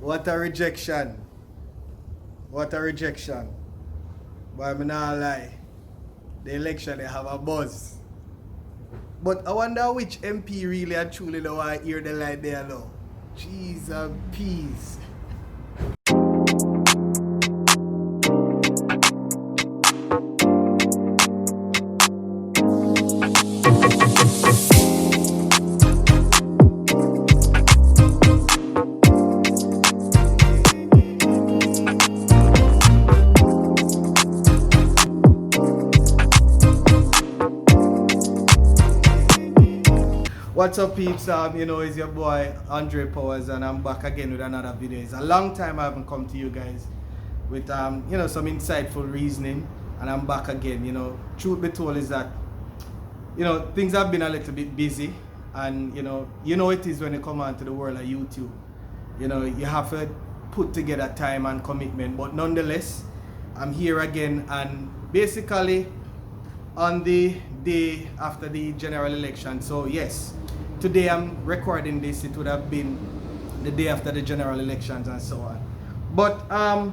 What a rejection. What a rejection. But I'm not lie. The election they have a buzz. But I wonder which MP really and truly don't want to hear the lie there now. Jeez and peas. What's up peeps, it's your boy Andre Powers and I'm back again with another video. It's a long time I haven't come to you guys with some insightful reasoning, and I'm back again. Truth be told is that things have been a little bit busy, and it is when you come onto the world of YouTube. You have to put together time and commitment, but nonetheless I'm here again, and basically on the day after the general election. So yes, today I'm recording this. It would have been the day after the general elections and so on. But I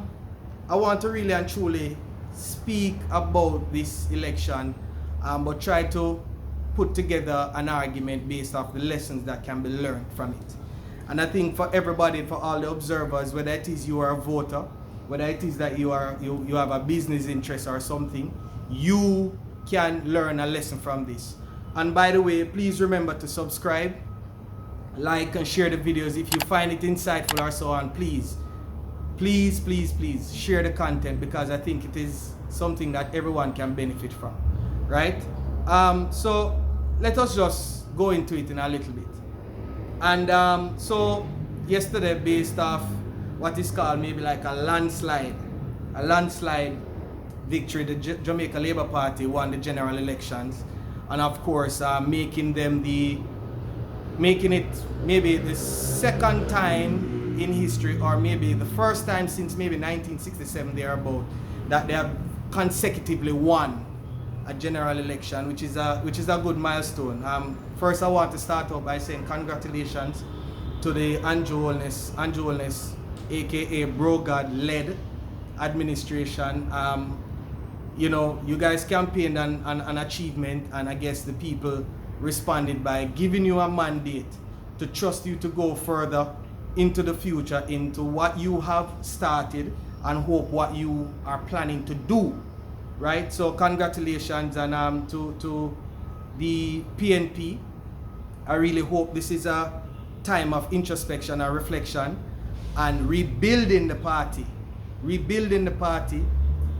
want to really and truly speak about this election, but try to put together an argument based off the lessons that can be learned from it. And I think for everybody, for all the observers, whether it is you are a voter, whether it is that you have a business interest or something, you can learn a lesson from this. And by the way, please remember to subscribe, like and share the videos. If you find it insightful or so on, please share the content, because I think it is something that everyone can benefit from, right? So let us just go into it in a little bit. And so yesterday, based off what is called maybe like a landslide victory, the Jamaica Labour Party won the general elections, and of course making it maybe the second time in history, or maybe the first time since maybe 1967 thereabout, that they have consecutively won a general election, which is a good milestone. First I want to start off by saying congratulations to the Andrew Holness aka Brogard led administration. You guys campaigned an achievement, and I guess the people responded by giving you a mandate to trust you to go further into the future, into what you have started, and hope what you are planning to do, right? So congratulations, and to the PNP. I really hope this is a time of introspection and reflection and rebuilding the party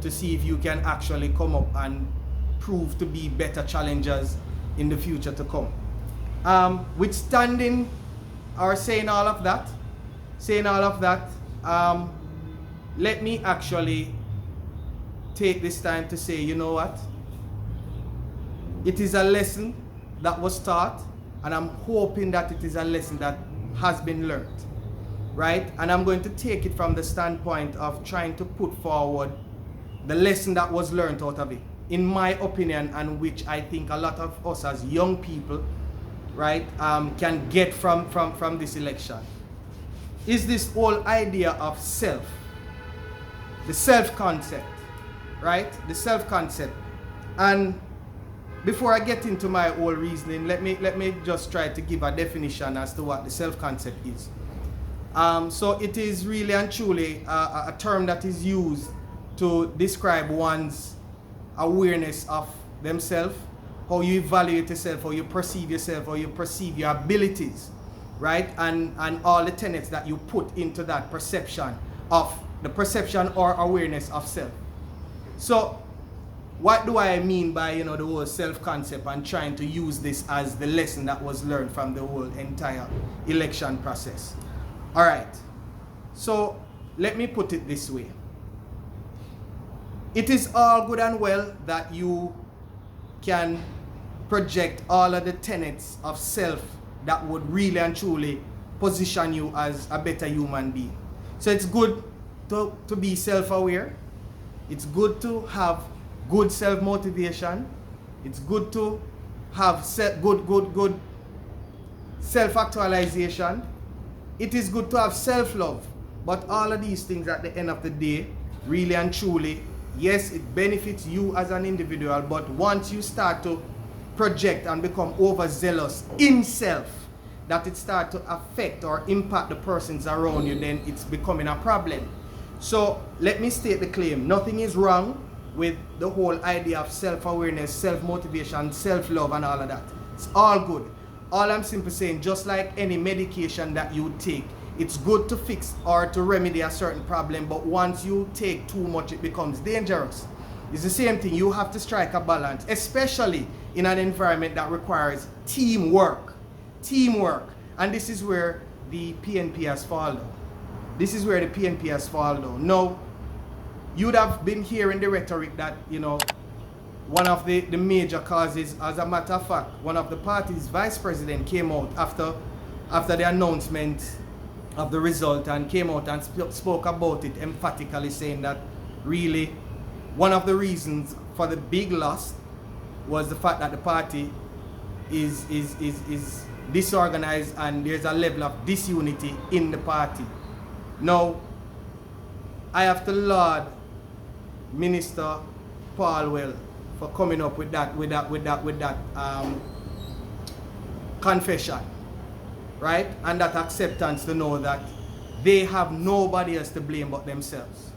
to see if you can actually come up and prove to be better challengers in the future to come. Withstanding or saying all of that, let me actually take this time to say, you know what? It is a lesson that was taught, and I'm hoping that it is a lesson that has been learned, right? And I'm going to take it from the standpoint of trying to put forward the lesson that was learned out of it, in my opinion, and which I think a lot of us as young people, right, can get from this election, is this whole idea of self, the self-concept, right? The self-concept. And before I get into my whole reasoning, let me just try to give a definition as to what the self-concept is. So it is really and truly a term that is used to describe one's awareness of themselves, how you evaluate yourself, how you perceive yourself, how you perceive your abilities, right? And all the tenets that you put into that perception or awareness of self. So what do I mean by the whole self-concept, and trying to use this as the lesson that was learned from the whole entire election process? All right, so let me put it this way. It is all good and well that you can project all of the tenets of self that would really and truly position you as a better human being. So it's good to be self-aware. It's good to have good self-motivation. It's good to have good self-actualization. It is good to have self-love. But all of these things at the end of the day, really and truly, yes, it benefits you as an individual, but once you start to project and become overzealous in self, that it starts to affect or impact the persons around you, then it's becoming a problem. So let me state the claim. Nothing is wrong with the whole idea of self-awareness, self-motivation, self-love and all of that. It's all good. All I'm simply saying, just like any medication that you take, it's good to fix or to remedy a certain problem, but once you take too much, it becomes dangerous. It's the same thing. You have to strike a balance, especially in an environment that requires teamwork. Teamwork. And this is where the PNP has fallen down. This is where the PNP has fallen down. Now, you'd have been hearing the rhetoric that, you know, one of the major causes, as a matter of fact, one of the party's vice president came out after the announcement of the result and came out and spoke about it emphatically, saying that really one of the reasons for the big loss was the fact that the party is disorganized and there's a level of disunity in the party. Now, I have to laud Minister Paulwell for coming up with that confession, right? And that acceptance to know that they have nobody else to blame but themselves.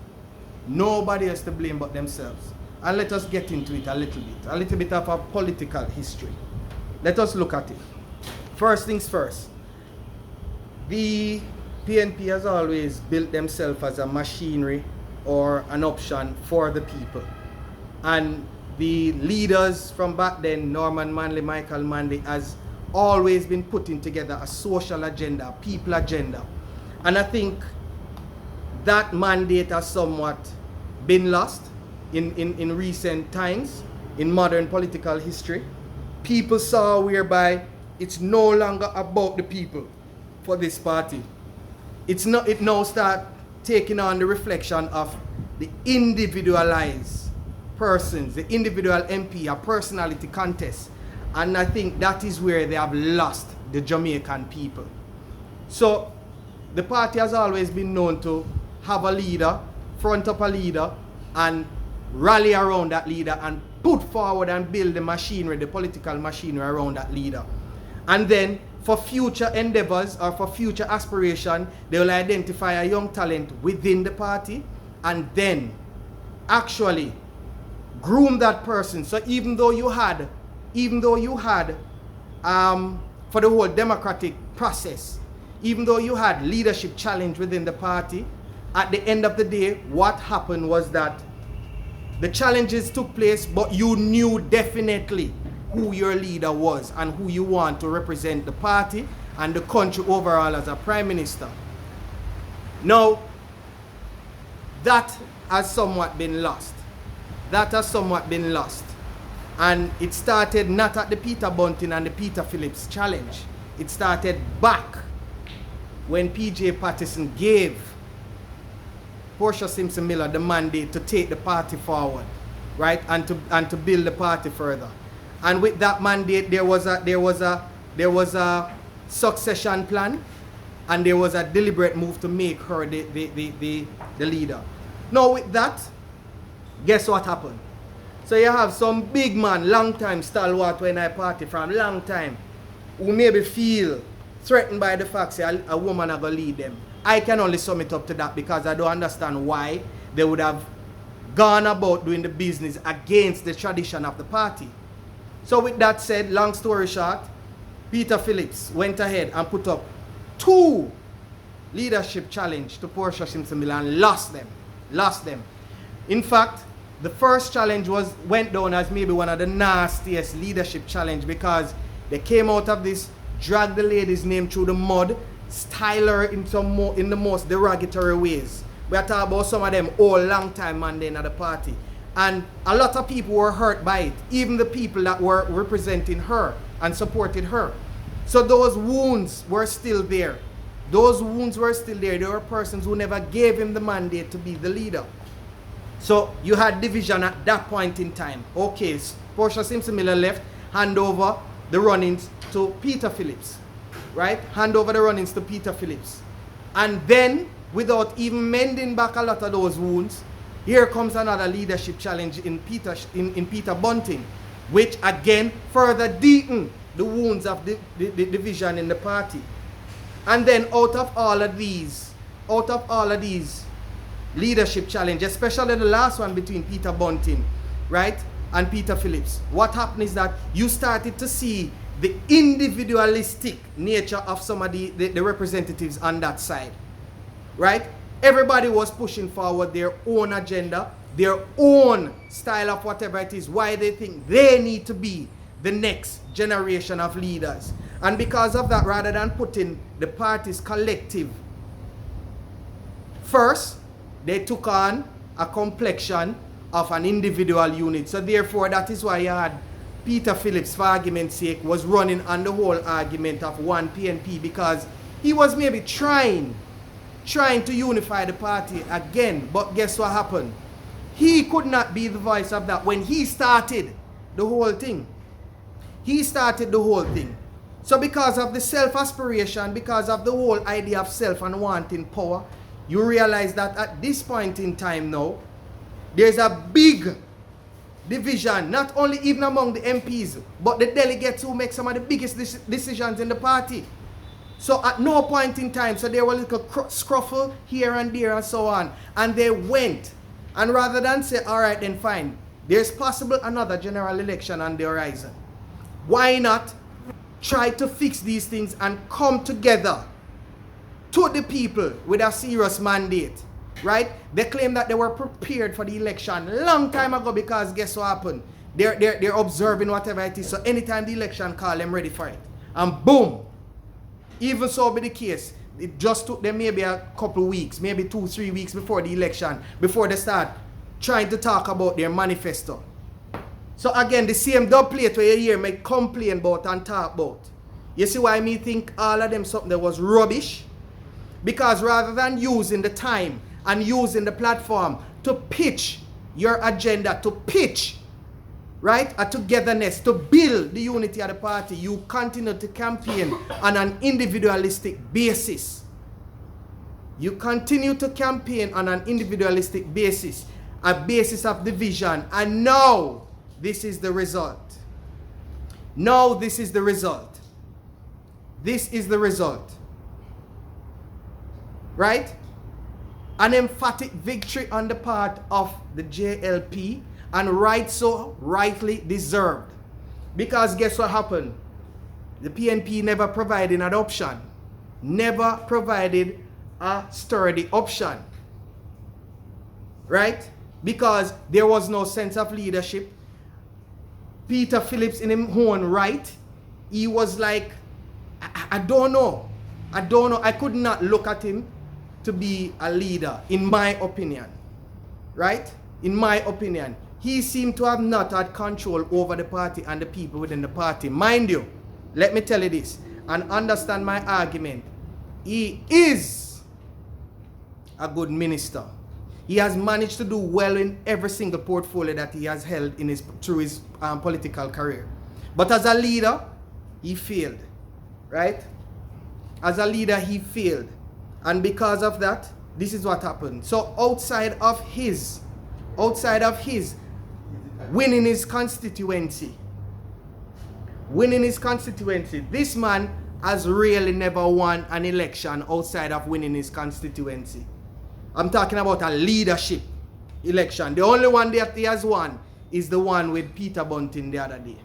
Nobody else to blame but themselves. And let us get into it a little bit of a political history. Let us look at it. First things first, the PNP has always built themselves as a machinery or an option for the people. And the leaders from back then, Norman Manley, Michael Manley, has always been putting together a social agenda, a people agenda. And I think that mandate has somewhat been lost in recent times, in modern political history. People saw whereby it's no longer about the people for this party. It now start taking on the reflection of the individualized persons, the individual MP, a personality contest. And I think that is where they have lost the Jamaican people. So the party has always been known to have a leader, front up a leader, and rally around that leader and put forward and build the machinery, the political machinery around that leader. And then for future endeavors or for future aspiration, they will identify a young talent within the party and then actually groom that person. So even though you had for the whole democratic process, even though you had leadership challenge within the party, at the end of the day, what happened was that the challenges took place, but you knew definitely who your leader was and who you want to represent the party and the country overall as a prime minister. Now, that has somewhat been lost. That has somewhat been lost. And it started not at the Peter Bunting and the Peter Phillips challenge. It started back when PJ Patterson gave Portia Simpson Miller the mandate to take the party forward, right, and to build the party further. And with that mandate, there was a succession plan, and there was a deliberate move to make her the leader. Now with that, guess what happened? So you have some big man, long time stalwart when I party from long time, who maybe feel threatened by the fact that a woman are going to lead them. I can only sum it up to that because I don't understand why they would have gone about doing the business against the tradition of the party. So with that said, long story short, Peter Phillips went ahead and put up 2 leadership challenge to Portia Simpson Miller and lost them. In fact, the first challenge went down as maybe one of the nastiest leadership challenge because they came out of this, dragged the lady's name through the mud, style her in the most derogatory ways. We are talking about some of them all long time man then at the party. And a lot of people were hurt by it, even the people that were representing her and supported her. So those wounds were still there. There were persons who never gave him the mandate to be the leader. So you had division at that point in time. Okay, Portia Simpson Miller left, hand over the run-ins to Peter Phillips. Right? Hand over the run-ins to Peter Phillips. And then without even mending back a lot of those wounds, here comes another leadership challenge in Peter Bunting, which again further deepened the wounds of the division in the party. And then out of all of these leadership challenges, especially the last one between Peter Bunting, right, and Peter Phillips, what happened is that you started to see the individualistic nature of some of the representatives on that side, right? Everybody was pushing forward their own agenda, their own style of whatever it is, why they think they need to be the next generation of leaders. And because of that, rather than putting the party's collective first, they took on a complexion of an individual unit. So therefore, that is why you had Peter Phillips, for argument's sake, was running on the whole argument of one PNP, because he was maybe trying to unify the party again. But guess what happened? He could not be the voice of that when he started the whole thing. So because of the self-aspiration, because of the whole idea of self and wanting power, you realize that at this point in time now, there's a big division, not only even among the MPs, but the delegates who make some of the biggest decisions in the party. So at no point in time, so there was a little scruffle here and there and so on. And they went, and rather than say, all right, then fine, there's possible another general election on the horizon. Why not try to fix these things and come together to the people with a serious mandate, right? They claim that they were prepared for the election long time ago, because guess what happened? They're observing whatever it is. So anytime the election call, them ready for it. And boom! Even so be the case, it just took them maybe a couple weeks, maybe 2-3 weeks before the election, before they start trying to talk about their manifesto. So again, the same dub plate where you hear me complain about and talk about. You see why me think all of them something that was rubbish? Because rather than using the time and using the platform to pitch your agenda, to pitch, right, a togetherness, to build the unity of the party, you continue to campaign on an individualistic basis. You continue to campaign on an individualistic basis, a basis of division, and now this is the result. Now this is the result. This is the result. Right? An emphatic victory on the part of the JLP, and rightly deserved. Because guess what happened? The PNP never provided an option. Never provided a sturdy option. Right? Because there was no sense of leadership. Peter Phillips in his own right, he was like, I don't know. I could not look at him to be a leader, in my opinion. Right? In my opinion. He seemed to have not had control over the party and the people within the party. Mind you, let me tell you this, and understand my argument. He is a good minister. He has managed to do well in every single portfolio that he has held through his political career. But as a leader, he failed. Right? As a leader, he failed. And because of that, this is what happened. So outside of his winning his constituency, this man has really never won an election outside of winning his constituency. I'm talking about a leadership election. The only one that he has won is the one with Peter Bunting the other day.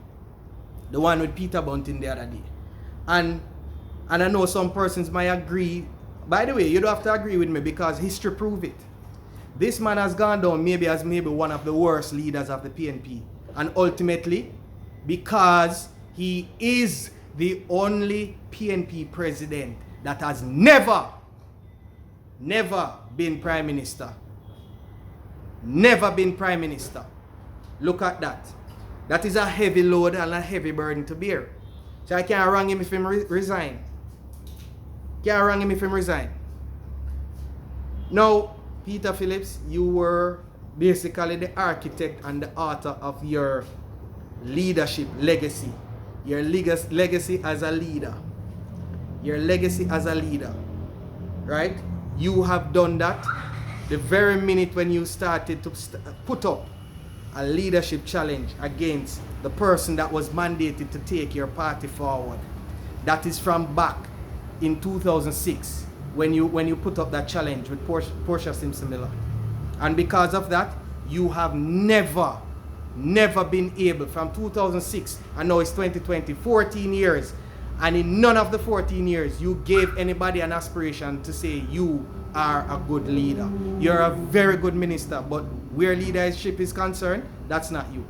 And I know some persons might agree. By the way, you don't have to agree with me, because history proves it. This man has gone down as one of the worst leaders of the PNP. And ultimately, because he is the only PNP president that has never been prime minister. Never been prime minister. Look at that. That is a heavy load and a heavy burden to bear. So I can't wrong him if he resign. Now, Peter Phillips, you were basically the architect and the author of your leadership legacy. Your legacy as a leader. Right? You have done that the very minute when you started to put up a leadership challenge against the person that was mandated to take your party forward. That is from back in 2006 when you put up that challenge with Portia Simpson Miller. And because of that, you have never been able, from 2006 and now it's 2020, 14 years, and in none of the 14 years you gave anybody an aspiration to say you are a good leader. You're a very good minister, but where leadership is concerned, that's not you.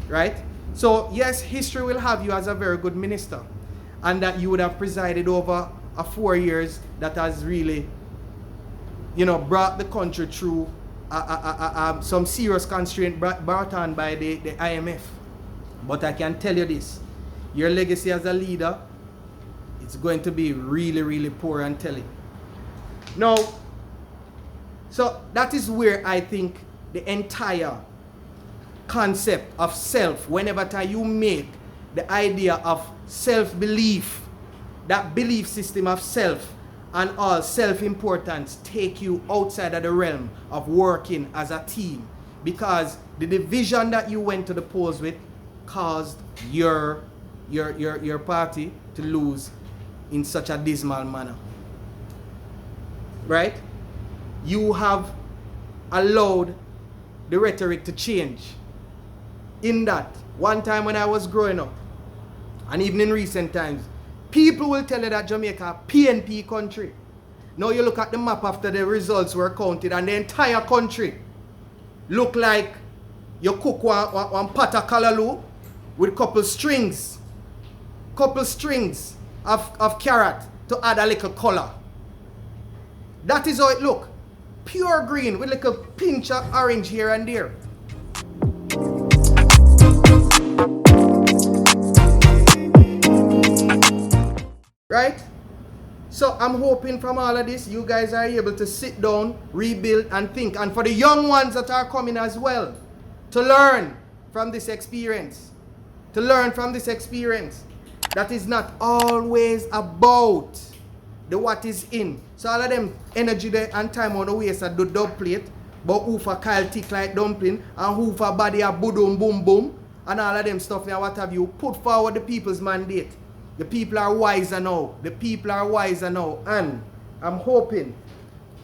Right? So yes, history will have you as a very good minister, and that you would have presided over a 4 years that has really, brought the country through some serious constraint brought on by the IMF. But I can tell you this, your legacy as a leader, it's going to be really, really poor and telling. Now, so that is where I think the entire concept of self, whenever you make the idea of self-belief, that belief system of self and all self-importance take you outside of the realm of working as a team, because the division that you went to the polls with caused your party to lose in such a dismal manner. Right? You have allowed the rhetoric to change. In that, one time when I was growing up, and even in recent times, people will tell you that Jamaica a PNP country. Now you look at the map after the results were counted, and the entire country look like you cook one pot of callaloo with couple strings of carrot to add a little color. That is how it look. Pure green with like a pinch of orange here and there. Right? So I'm hoping from all of this, you guys are able to sit down, rebuild, and think. And for the young ones that are coming as well, to learn from this experience. To learn from this experience. That is not always about the what is in. So all of them energy there and time on the waist at the dub plate, but who for Kyle tick like dumpling, and who for body a boom boom boom, and all of them stuff now, what have you, put forward the people's mandate. The people are wiser now. The people are wiser now. And I'm hoping,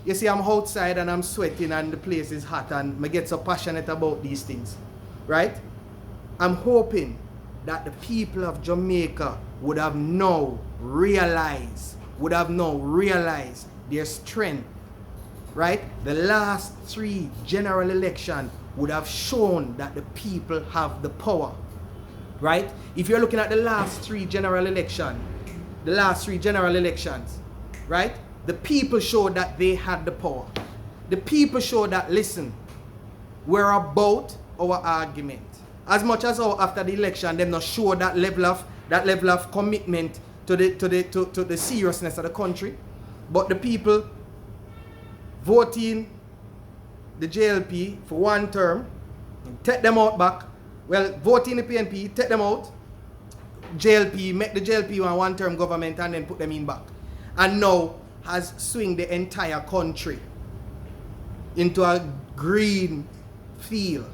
you see, I'm outside and I'm sweating and the place is hot and I get so passionate about these things. Right? I'm hoping that the people of Jamaica would have now realized their strength. Right? The last 3 general elections would have shown that the people have the power. Right? If you're looking at the last 3 general elections, right? The people showed that they had the power. The people showed that, listen, we're about our argument. As much as how after the election, them not show that level of commitment to the seriousness of the country. But the people voting the JLP for 1 term, take them out back. Well, voting the PNP, take them out. JLP, make the JLP 1 term government and then put them in back. And now has swung the entire country into a green field.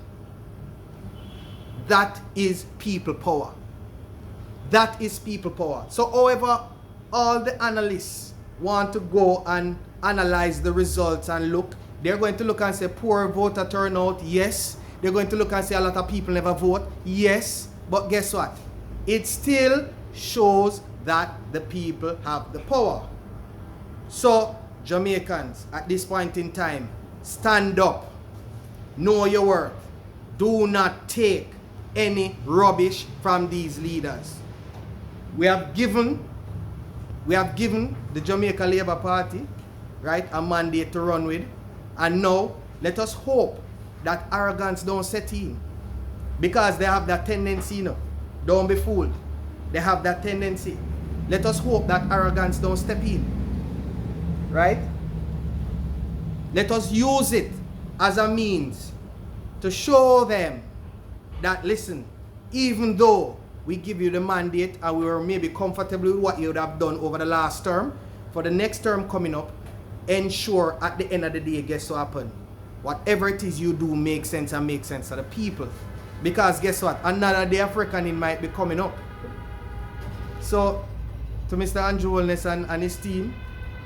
That is people power. That is people power. So however, all the analysts want to go and analyze the results and look, they're going to look and say poor voter turnout, yes. They're going to look and say a lot of people never vote, yes. But guess what? It still shows that the people have the power. So Jamaicans, at this point in time, stand up, know your worth. Do not take any rubbish from these leaders. We have given the Jamaica Labour Party, right, a mandate to run with, and now let us hope that arrogance don't set in, because they have that tendency, you know. Don't be fooled. They have that tendency. Let us hope that arrogance don't step in, right? Let us use it as a means to show them that, listen, even though we give you the mandate and we were maybe comfortable with what you would have done over the last term, for the next term coming up, ensure at the end of the day, guess what happen? Whatever it is you do makes sense and makes sense to the people. Because guess what? Another day of reckoning might be coming up. So, to Mr. Andrew Wellness and his team,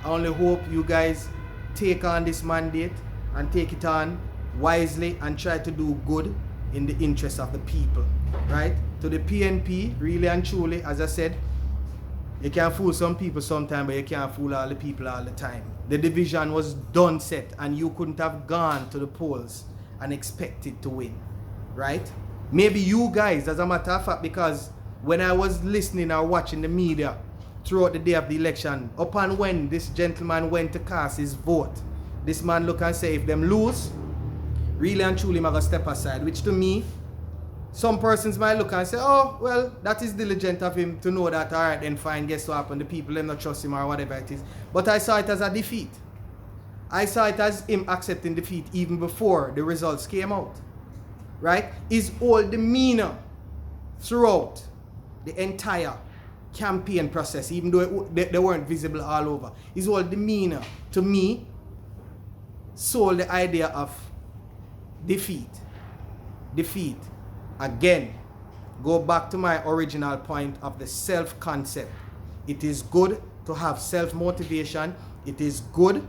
I only hope you guys take on this mandate and take it on wisely and try to do good in the interest of the people, right? To the PNP, really and truly, as I said, you can fool some people sometimes, but you can't fool all the people all the time. The division was done set, and you couldn't have gone to the polls and expected to win, right? Maybe you guys, as a matter of fact, because when I was listening or watching the media throughout the day of the election, upon when this gentleman went to cast his vote, this man look and say, if them lose, really and truly, I'm going to step aside, which to me, some persons might look and say, oh, well, that is diligent of him to know that, all right, then fine, guess what happened, the people, them not trust him or whatever it is. But I saw it as a defeat. I saw it as him accepting defeat even before the results came out, right? His whole demeanor throughout the entire campaign process, even though they weren't visible all over, his whole demeanor, to me, sold the idea of defeat. Defeat. Again, go back to my original point of the self-concept. It is good to have self-motivation. It is good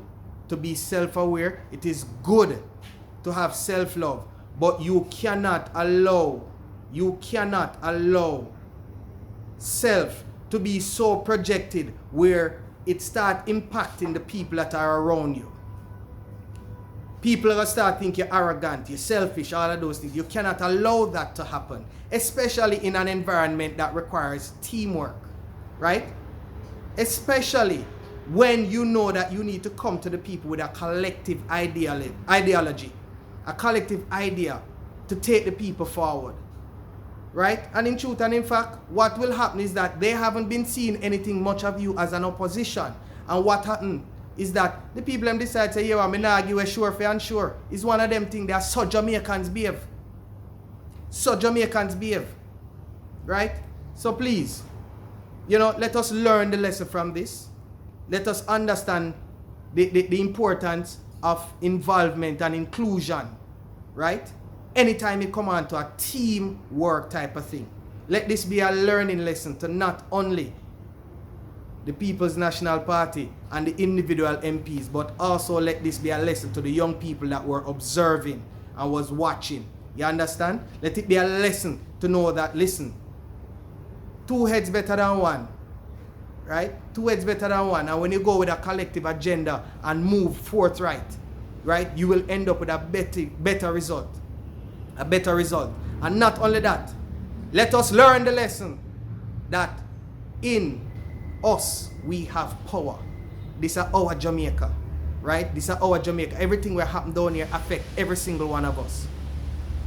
to be self-aware. It is good to have self-love. But you cannot allow self to be so projected where it starts impacting the people that are around you. People are going to start thinking you're arrogant, you're selfish, all of those things. You cannot allow that to happen, especially in an environment that requires teamwork, right? Especially when you know that you need to come to the people with a collective ideology, a collective idea to take the people forward, right? And in truth and in fact, what will happen is that they haven't been seeing anything much of you as an opposition. And what happened is that the people them decide to say, yeah, I'm not argue with sure for unsure. It's one of them things that so Jamaicans behave. So Jamaicans behave. Right? So please, let us learn the lesson from this. Let us understand the importance of involvement and inclusion. Right? Anytime it comes on to a teamwork type of thing. Let this be a learning lesson to not only the People's National Party and the individual MPs, but also let this be a lesson to the young people that were observing and was watching. You understand? Let it be a lesson to know that, listen, two heads better than one, right? Two heads better than one. And when you go with a collective agenda and move forthright, right, you will end up with a better result. A better result. And not only that, let us learn the lesson that in us, we have power. This is our Jamaica, right? This is our Jamaica. Everything that happen down here affect every single one of us.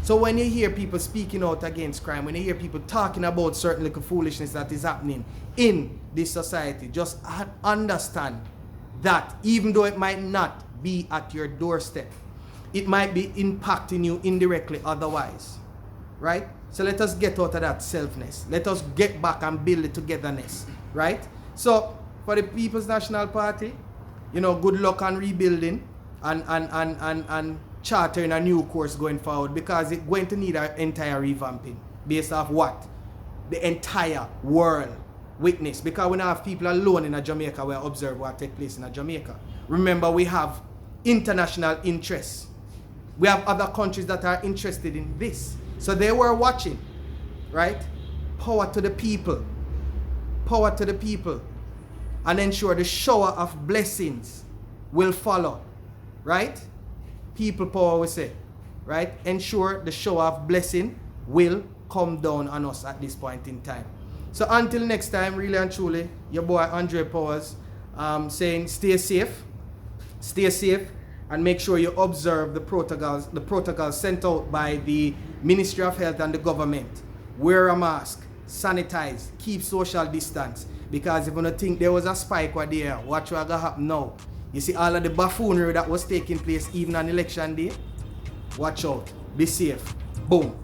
So when you hear people speaking out against crime, when you hear people talking about certain little foolishness that is happening in this society, just understand that even though it might not be at your doorstep, it might be impacting you indirectly otherwise, right? So let us get out of that selfness. Let us get back and build the togetherness, right? So, for the People's National Party, good luck on rebuilding and chartering a new course going forward, because it's going to need an entire revamping based off what? The entire world witness. Because we don't have people alone in Jamaica who observe what takes place in Jamaica. Remember, we have international interests. We have other countries that are interested in this. So they were watching, right? Power to the people. Power to the people, and ensure the shower of blessings will follow, right? People power, we say, right? Ensure the shower of blessing will come down on us at this point in time. So until next time, really and truly, your boy Andre Powers saying stay safe, and make sure you observe the protocols sent out by the Ministry of Health and the government. Wear a mask, sanitize, keep social distance, because if you don't think there was a spike right there, watch what's going to happen now. You see all of the buffoonery that was taking place even on election day? Watch out. Be safe. Boom.